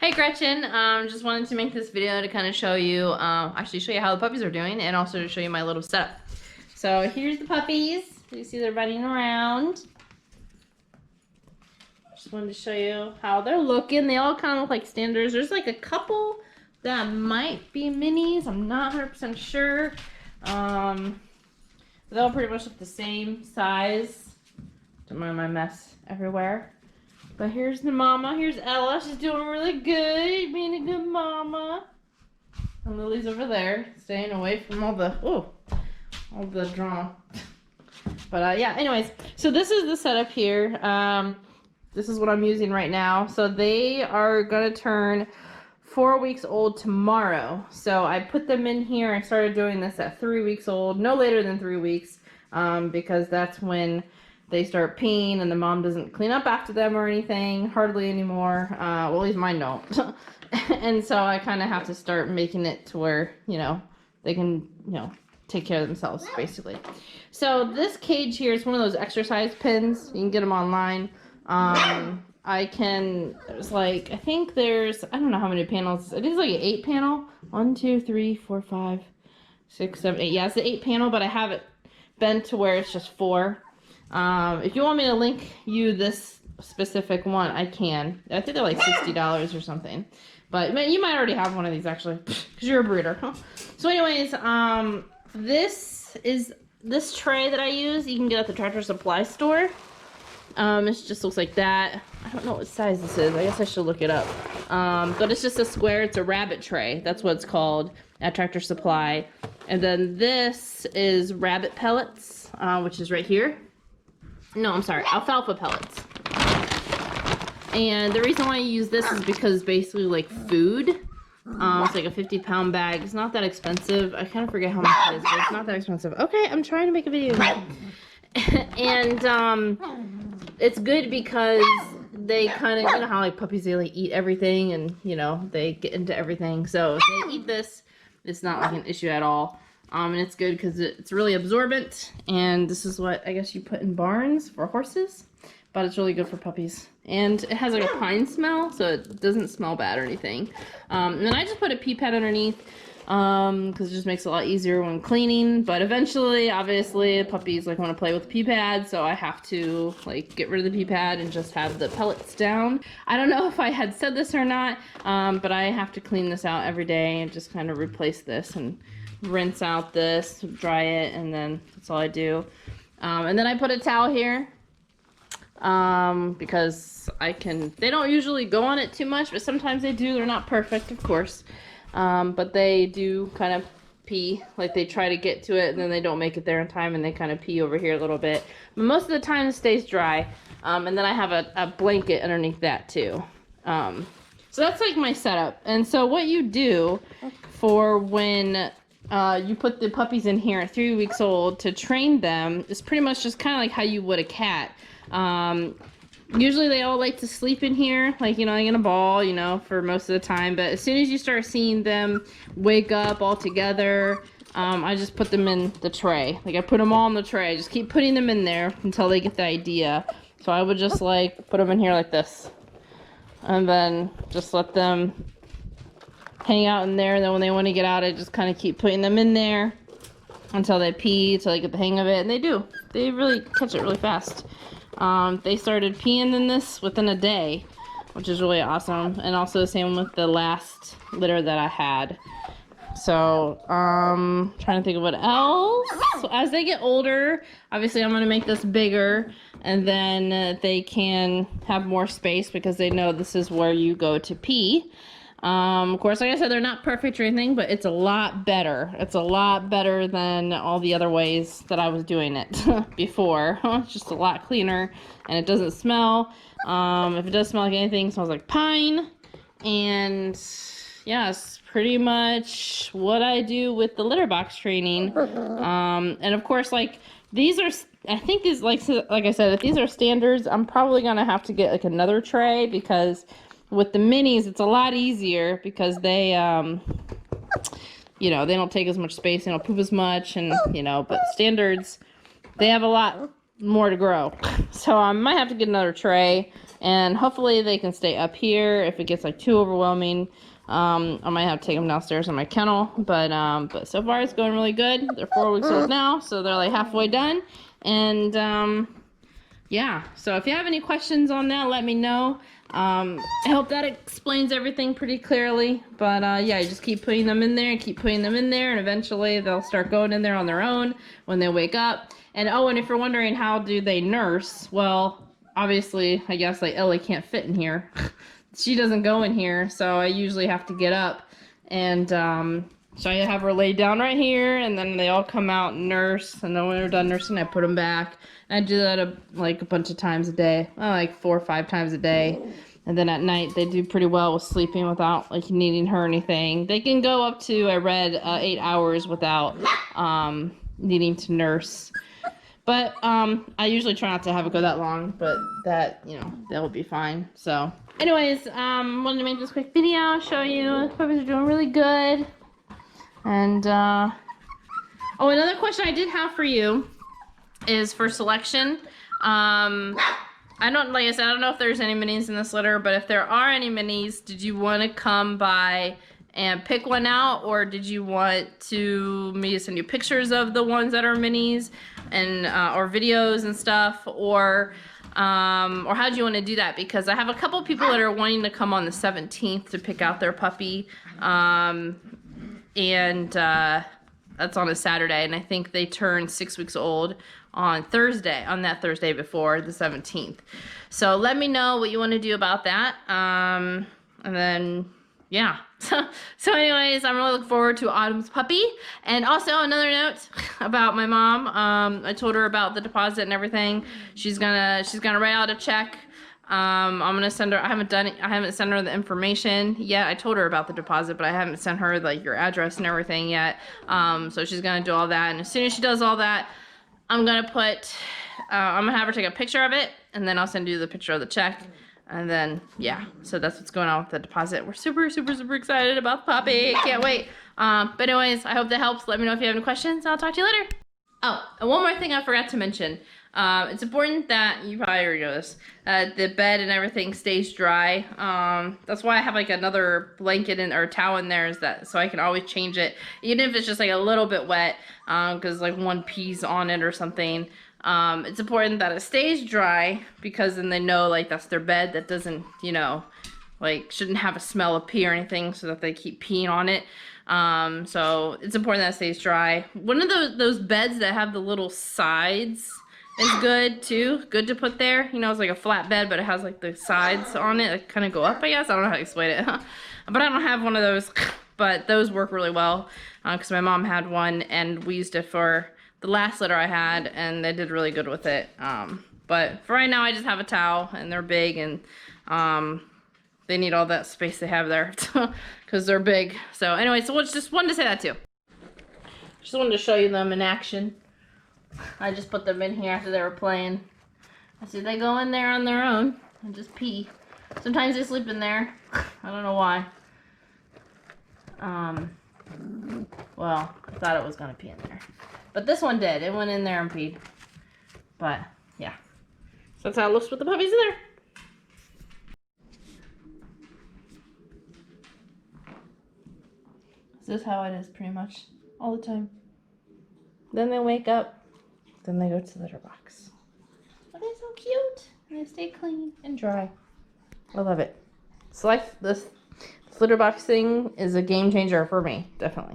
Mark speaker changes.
Speaker 1: Hey Gretchen, just wanted to make this video to kind of show you, actually show you how the puppies are doing and also to show you my little setup. So here's the puppies. You see they're running around. Just wanted to show you how they're looking. They all kind of look like standards. There's like a couple that might be minis. I'm not 100% sure. They all pretty much look the same size. Don't mind my mess everywhere. But here's the mama. Here's Ella. She's doing really good, being a good mama. And Lily's over there, staying away from all the drama. But yeah, anyways, so this is the setup here. This is what I'm using right now. So they are gonna turn 4 weeks old tomorrow. So I put them in here. I started doing this at 3 weeks old, no later than 3 weeks, because that's when they start peeing and the mom doesn't clean up after them or anything, hardly anymore. Well, at least mine don't. And so I kind of have to start making it to where, you know, they can, you know, take care of themselves, basically. So this cage here is one of those exercise pins. You can get them online. There's like, I think there's, I don't know how many panels. It is like an 8 panel. 1, 2, 3, 4, 5, 6, 7, 8. Yeah, it's the 8 panel, but I have it bent to where it's just 4. If you want me to link you this specific one, I can. I think they're like $60 or something. But man, you might already have one of these actually, because you're a breeder. So anyways, this tray that I use, you can get at the Tractor Supply store. It just looks like that. I don't know what size this is. I guess I should look it up. But it's just a square. It's a rabbit tray. That's what it's called at Tractor Supply. And then this is rabbit pellets, which is right here. No, I'm sorry, alfalfa pellets. And the reason why I use this is because basically like food. It's like a 50-pound bag. It's not that expensive. I kind of forget how much it is, but it's not that expensive. Okay, I'm trying to make a video. And it's good because they kind of, you know how like puppies, they like eat everything and, you know, they get into everything. So if they eat this, it's not like an issue at all. And it's good because it's really absorbent, and this is what I guess you put in barns for horses, but it's really good for puppies. And it has like a pine smell, so it doesn't smell bad or anything. And then I just put a pee pad underneath because it just makes it a lot easier when cleaning. But eventually, obviously, puppies like want to play with the pee pad, so I have to like get rid of the pee pad and just have the pellets down. I don't know if I had said this or not, but I have to clean this out every day and just kind of replace this and rinse out this, dry it, and then that's all I do. And then I put a towel here because they don't usually go on it too much, but sometimes they do. They're not perfect, of course, but they do kind of pee, like they try to get to it and then they don't make it there in time and they kind of pee over here a little bit, but most of the time it stays dry. And then I have a blanket underneath that too. So that's like my setup. And so what you do for when you put the puppies in here at 3 weeks old to train them is pretty much just kind of like how you would a cat. Usually they all like to sleep in here, like, you know, like in a ball, you know, for most of the time. But as soon as you start seeing them wake up all together, I just put them in the tray. Like I put them all in the tray. I just keep putting them in there until they get the idea. So I would just like put them in here like this. And then just let them hang out in there, and then when they want to get out, I just kind of keep putting them in there until they pee, until they get the hang of it, and they do. They really catch it really fast. They started peeing in this within a day, which is really awesome, and also the same with the last litter that I had. So, trying to think of what else. So as they get older, obviously I'm going to make this bigger, and then they can have more space because they know this is where you go to pee. Of course, like I said, they're not perfect or anything, but it's a lot better. It's a lot better than all the other ways that I was doing it before. It's just a lot cleaner, and it doesn't smell. If it does smell like anything, it smells like pine. And yeah, it's pretty much what I do with the litter box training. And of course, like these are, I think is like I said, if these are standards, I'm probably gonna have to get like another tray because with the minis, it's a lot easier because they, you know, they don't take as much space, they don't poop as much, and, you know, but standards, they have a lot more to grow. So I might have to get another tray. And hopefully they can stay up here. If it gets like too overwhelming, I might have to take them downstairs in my kennel. But so far it's going really good. They're 4 weeks old now, so they're like halfway done. And yeah, so if you have any questions on that, let me know. I hope that explains everything pretty clearly. But yeah, you just keep putting them in there and keep putting them in there, and eventually they'll start going in there on their own when they wake up. And oh, and if you're wondering how do they nurse, well, obviously, I guess like Ellie can't fit in here. She doesn't go in here, so I usually have to get up and so I have her lay down right here, and then they all come out and nurse, and then when they're done nursing, I put them back. And I do that like a bunch of times a day, like 4 or 5 times a day. And then at night, they do pretty well with sleeping without like needing her or anything. They can go up to, I read, 8 hours without needing to nurse. But I usually try not to have it go that long, but that, you know, that will be fine. So anyways, wanted to make this quick video, show you the puppies are doing really good. And oh, another question I did have for you is for selection. I don't, like I said, I don't know if there's any minis in this litter, but if there are any minis, did you want to come by and pick one out, or did you want me to send you pictures of the ones that are minis and or videos and stuff, or how do you want to do that? Because I have a couple people that are wanting to come on the 17th to pick out their puppy, and that's on a Saturday, and I think they turn 6 weeks old on Thursday, on that Thursday before the 17th. So let me know what you want to do about that. And then, yeah. So anyways, I'm really looking forward to Autumn's puppy. And also another note about my mom. I told her about the deposit and everything. She's gonna write out a check. I'm gonna send her. I haven't sent her the information yet. I told her about the deposit, but I haven't sent her like your address and everything yet. So she's gonna do all that, and as soon as she does all that, I'm gonna have her take a picture of it, and then I'll send you the picture of the check, and then yeah. So that's what's going on with the deposit. We're super excited about the puppy. Can't wait. But anyways, I hope that helps. Let me know if you have any questions. I'll talk to you later. Oh, and one more thing I forgot to mention. It's important that, you probably already know this, the bed and everything stays dry. That's why I have like another blanket or towel in there, so I can always change it, even if it's just like a little bit wet, because like one pee's on it or something. It's important that it stays dry, because then they know like that's their bed, that doesn't, you know, like shouldn't have a smell of pee or anything, so that they keep peeing on it. So it's important that it stays dry. One of those beds that have the little sides is good too. Good to put there. You know, it's like a flat bed, but it has like the sides on it that kind of go up, I guess. I don't know how to explain it. But I don't have one of those. But those work really well, because my mom had one, and we used it for the last litter I had, and they did really good with it. But for right now, I just have a towel, and they're big, and they need all that space they have there because they're big. So anyway, so just wanted to say that too. Just wanted to show you them in action. I just put them in here after they were playing. I see they go in there on their own and just pee. Sometimes they sleep in there. I don't know why. Well, I thought it was gonna pee in there, but this one did. It went in there and peed. But yeah, so that's how it looks with the puppies in there. This is how it is pretty much all the time. Then they wake up. Then they go to the litter box. But they're so cute. And they stay clean and dry. I love it. So like this litter box thing is a game changer for me, definitely.